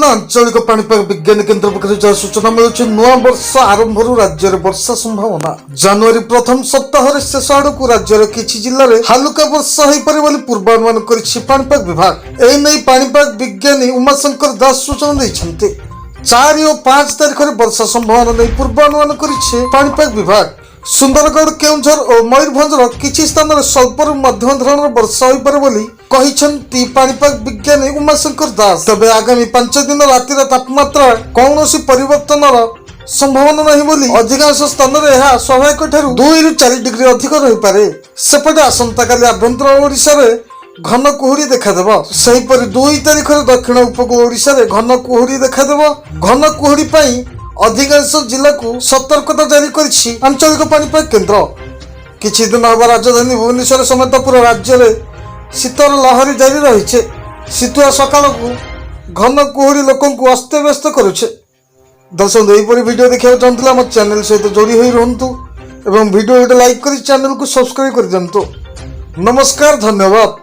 आंचलिक पाणीपाग विज्ञान केन्द्र पक्षर जहाँ सूचना मिलूँ नुआ वर्ष आरंभ राज्य में वर्षा संभावना जनवरी प्रथम सप्ताह शेष आड़क राज्यर किछि जिले में हालुका वर्षा हो पारे बोली पूर्वानुमान करिछि पाणीपाग विभाग। एने पाणीपाग विज्ञानी उमाशंकर दास सूचना देइछन्ते। 4 और 5 तारिख में वर्षा संभावना नहीं पूर्वानुमान करिछि पाणीपाग विभाग। सुंदरगढ़, केउंझर और मयूरभंजर किछि स्थान में स्वल्प मध्यम धरणर वर्षा हो पारे बोली कहिछन्ति पाणीपाग विज्ञानी उमाशंकर दास। तबे आगामी 5 दिन रातिर तापमात्रा कौनसी परिवर्तन संभावना नहीं बोली अधिकांश स्थान में यह स्वाभाविक ठारू 2 ରୁ 4 डिग्री अधिक रही पारे। सेपटे आसंता काली आभ्यंतर ओडिशा रे घन कुहुड़ी देखादेव। सेहीपरि 2 तारिख दक्षिण उपकूल ओडिशा रे घन कुहुड़ी देखादेव। घन कुहुड़ी पई अधिकांश जिला को सतर्कता जारी करिछि आंचलिक पाणीपाग केन्द्र। किछि दिन हबा राजधानी भुवनेश्वर समेत पूरा राज्य में शीतर लहरी जारी रही। शीतुआ सकाल को घन कुहुड़ी लोक अस्तव्यस्त करुछे। दर्शक यहीपरि वीडियो देखा चाहूँ आम चैनल सहित जोड़ी हो रुहतु एवं वीडियो लाइक कर चैनल को सब्सक्राइब कर दिंतु। नमस्कार, धन्यवाद।